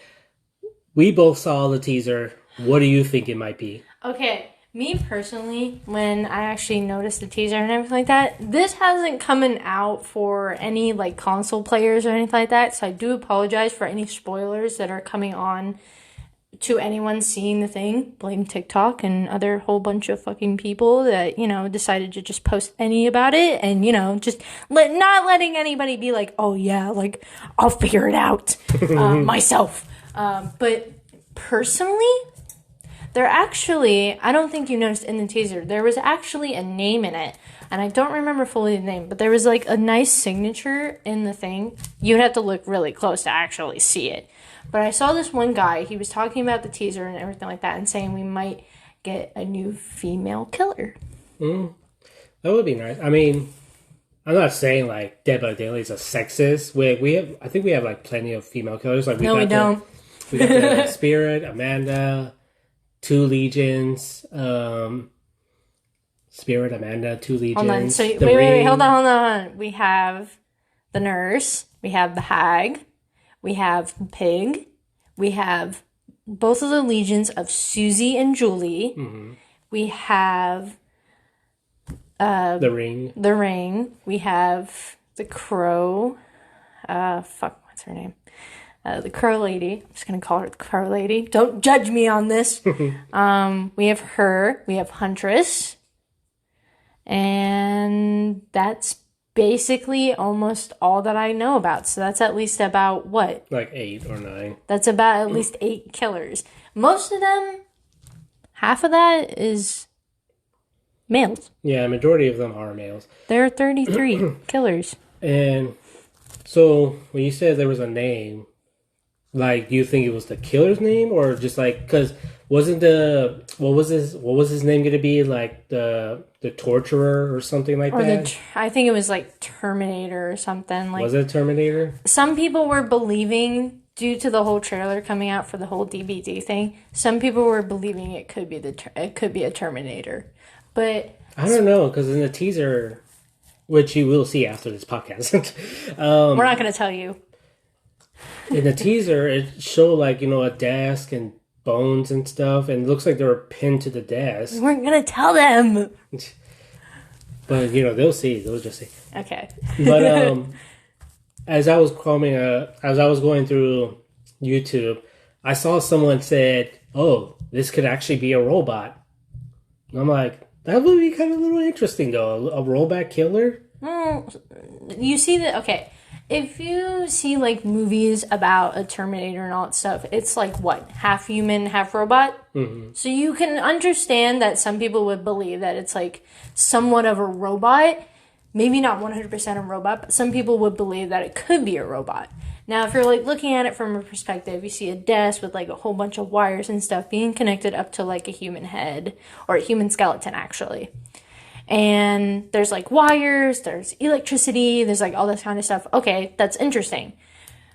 We both saw the teaser. What do you think it might be? Okay, Me personally, when I actually noticed the teaser and everything like that, this hasn't coming out for any like console players or anything like that. So I do apologize for any spoilers that are coming on to anyone seeing the thing. Blame TikTok and other whole bunch of fucking people that, you know, decided to just post any about it and, you know, just not letting anybody be like, oh yeah, like I'll figure it out myself. But personally, there actually, I don't think you noticed in the teaser, there was actually a name in it. And I don't remember fully the name, but there was like a nice signature in the thing. You'd have to look really close to actually see it. But I saw this one guy, he was talking about the teaser and everything like that and saying we might get a new female killer. That would be nice. I mean, I'm not saying like Dead by Daylight is a sexist. I think we have like plenty of female killers. Like we don't. We got the Spirit, Amanda, 2 Legions, Spirit, Amanda, 2 Legions. Hold on. So wait, hold on. We have the Nurse, we have the Hag, we have Pig, we have both of the Legions of Susie and Julie. Mm-hmm. We have the Ring. We have the Crow. What's her name? The Crow Lady. I'm just going to call her the Crow Lady. Don't judge me on this. We have her. We have Huntress. And that's basically almost all that I know about. So that's at least about what? Like 8 or 9. That's about at least 8 killers. Most of them, half of that is males. Yeah, majority of them are males. There are 33 killers. And so when you said there was a name, like, do you think it was the killer's name or just like, because wasn't what was his name going to be, like the torturer or something like that? I think it was like Terminator or something. Like, was it Terminator? Some people were believing, due to the whole trailer coming out for the whole DVD thing, some people were believing it could be a Terminator. But I don't know, because in the teaser, which you will see after this podcast, we're not going to tell you. In the teaser, it showed like, you know, a desk and bones and stuff, and it looks like they were pinned to the desk. We weren't going to tell them. But, you know, they'll see. They'll just see. Okay. But as I was going through YouTube, I saw someone said, "Oh, this could actually be a robot." And I'm like, that would be kind of a little interesting, though. A robot killer? You see that? Okay. If you see, like, movies about a Terminator and all that stuff, it's like, what? Half human, half robot? Mm-hmm. So you can understand that some people would believe that it's, like, somewhat of a robot. Maybe not 100% a robot, but some people would believe that it could be a robot. Now, if you're, like, looking at it from a perspective, you see a desk with, like, a whole bunch of wires and stuff being connected up to, like, a human head, or a human skeleton, actually. And there's, like, wires, there's electricity, there's, like, all this kind of stuff. Okay, that's interesting.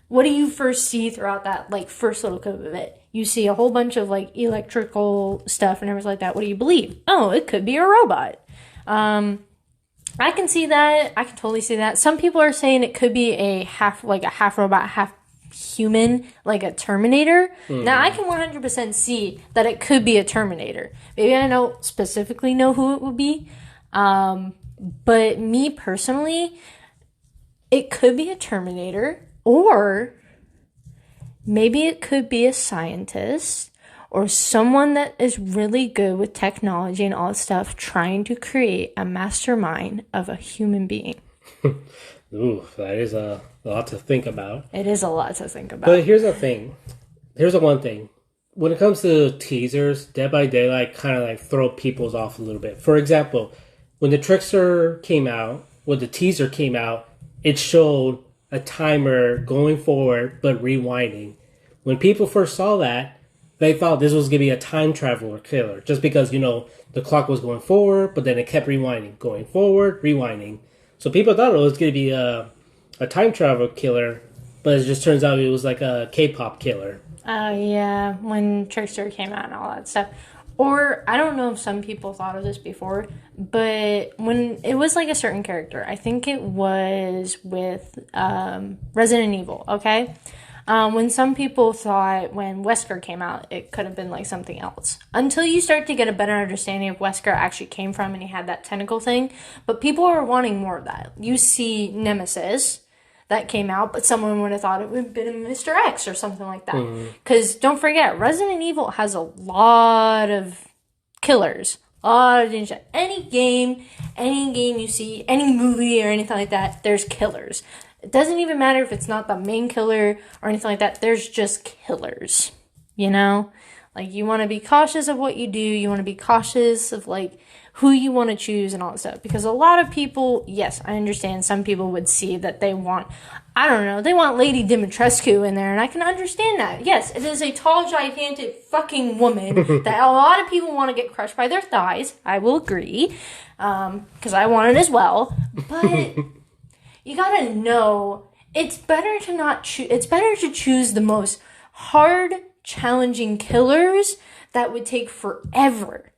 What do you first see throughout that, like, first little clip of it? You see a whole bunch of, like, electrical stuff and everything like that. What do you believe? Oh, it could be a robot. I can see that. I can totally see that. Some people are saying it could be a half robot, half human, like a Terminator. Mm. Now, I can 100% see that it could be a Terminator. Maybe I don't specifically know who it would be. But me personally, it could be a Terminator, or maybe it could be a scientist or someone that is really good with technology and all that stuff, trying to create a mastermind of a human being. Ooh, that is a lot to think about. It is a lot to think about. But here's the thing. Here's the one thing. When it comes to teasers, Dead by Daylight kind of like throw people off a little bit. For example, when the teaser came out, it showed a timer going forward but rewinding. When people first saw that, they thought this was going to be a time traveler killer. Just because, you know, the clock was going forward, but then it kept rewinding. Going forward, rewinding. So people thought it was going to be a time travel killer, but it just turns out it was like a K-pop killer. Oh, yeah. When Trickster came out and all that stuff. Or, I don't know if some people thought of this before, but when it was like a certain character, I think it was with Resident Evil, okay? When some people thought when Wesker came out, it could have been like something else. Until you start to get a better understanding of Wesker actually came from and he had that tentacle thing. But people are wanting more of that. You see Nemesis that came out, but someone would have thought it would have been Mr. X or something like that. Because don't forget, Resident Evil has a lot of killers. Any game you see, any movie or anything like that, there's killers. It doesn't even matter if it's not the main killer or anything like that. There's just killers, you know? Like, you want to be cautious of what you do. You want to be cautious of, like, who you want to choose and all that stuff. Because a lot of people, yes, I understand some people would see that they want, I don't know, they want Lady Dimitrescu in there. And I can understand that. Yes, it is a tall, gigantic fucking woman that a lot of people want to get crushed by their thighs. I will agree. Because I want it as well. But... you gotta know, it's better to not choose. It's better to choose the most hard, challenging killers that would take forever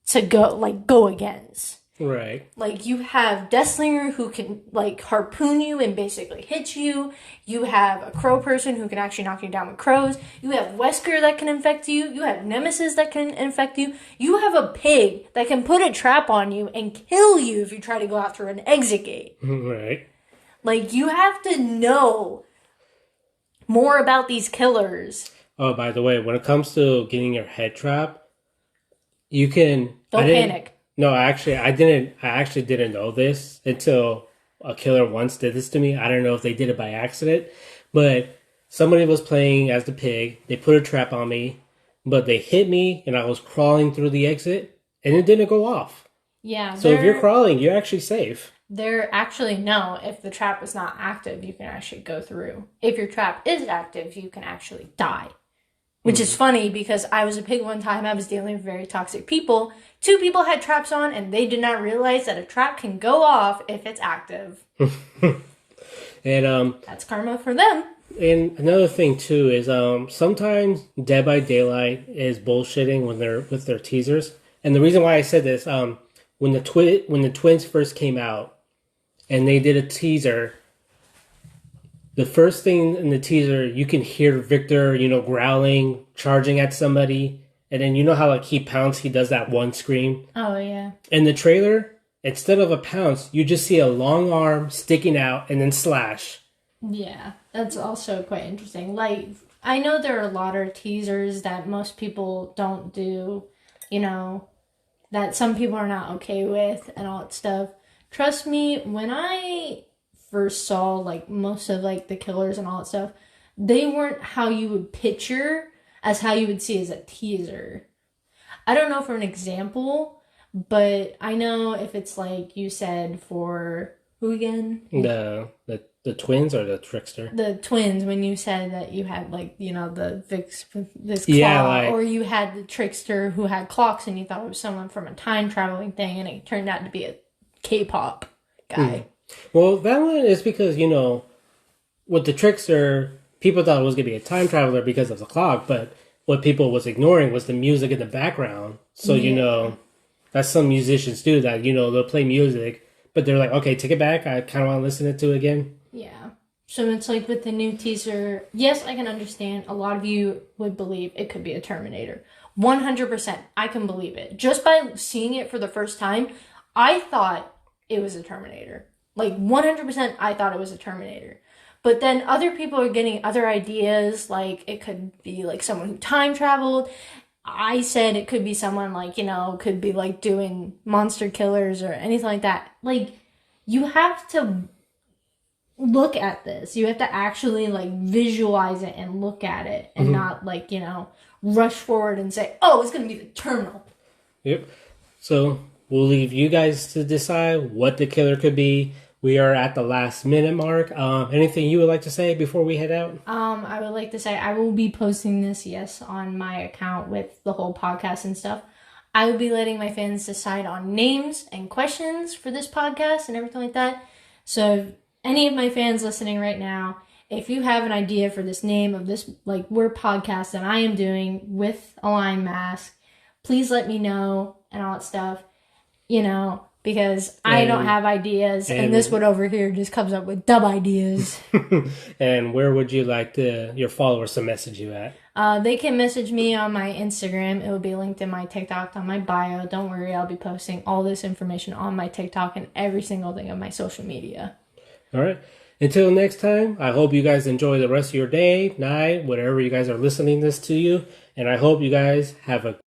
to go against. Right. Like, you have Deathslinger who can, like, harpoon you and basically hit you. You have a crow person who can actually knock you down with crows. You have Wesker that can infect you. You have Nemesis that can infect you. You have a pig that can put a trap on you and kill you if you try to go out through an exit gate. Right. Like, you have to know more about these killers. Oh, by the way, when it comes to getting your head trapped, you can... Don't panic. No, I actually didn't know this until a killer once did this to me. I don't know if they did it by accident, but somebody was playing as the pig. They put a trap on me, but they hit me, and I was crawling through the exit, and it didn't go off. Yeah. So if you're crawling, you're actually safe. If the trap is not active, you can actually go through. If your trap is active, you can actually die. Which is funny because I was a pig one time. I was dealing with very toxic people. 2 people had traps on and they did not realize that a trap can go off if it's active. And that's karma for them. And another thing too is sometimes Dead by Daylight is bullshitting when they're with their teasers. And the reason why I said this, when the twins first came out and they did a teaser, the first thing in the teaser, you can hear Victor, growling, charging at somebody. And then you know how, like, he pounds, he does that one scream? Oh, yeah. In the trailer, instead of a pounce, you just see a long arm sticking out and then slash. Yeah, that's also quite interesting. Like, I know there are a lot of teasers that most people don't do, that some people are not okay with and all that stuff. Trust me, when I first saw, like, most of, like, the killers and all that stuff, they weren't how you would picture as how you would see as a teaser. I don't know for an example, but I know if it's like you said for who again? The twins or the trickster? The twins, when you said that you had, like, the this claw, or you had the trickster who had clocks and you thought it was someone from a time traveling thing and it turned out to be a K-pop guy. Well, that one is because, with the trickster, people thought it was going to be a time traveler because of the clock, but what people was ignoring was the music in the background. So, that's some musicians do that, they'll play music, but they're like, okay, take it back. I kind of want to listen to it again. Yeah. So it's like with the new teaser, yes, I can understand. A lot of you would believe it could be a Terminator. 100%. I can believe it. Just by seeing it for the first time, I thought it was a Terminator. Like, 100% I thought it was a Terminator. But then other people are getting other ideas, like it could be like someone who time traveled. I said it could be someone like, could be like doing monster killers or anything like that. Like, you have to look at this. You have to actually like visualize it and look at it and not like, rush forward and say, oh, it's going to be the Terminal. Yep. So we'll leave you guys to decide what the killer could be. We are at the last minute mark. Anything you would like to say before we head out? I would like to say I will be posting this, yes, on my account with the whole podcast and stuff. I will be letting my fans decide on names and questions for this podcast and everything like that. So if any of my fans listening right now, if you have an idea for this name of this, like, word podcast that I am doing with ALine Mask, please let me know and all that stuff. because I don't have ideas, and this one over here just comes up with dumb ideas. And where would you like your followers to message you at? They can message me on my Instagram. It will be linked in my TikTok on my bio. Don't worry, I'll be posting all this information on my TikTok and every single thing of my social media. All right. Until next time, I hope you guys enjoy the rest of your day, night, whatever you guys are listening this to you. And I hope you guys have a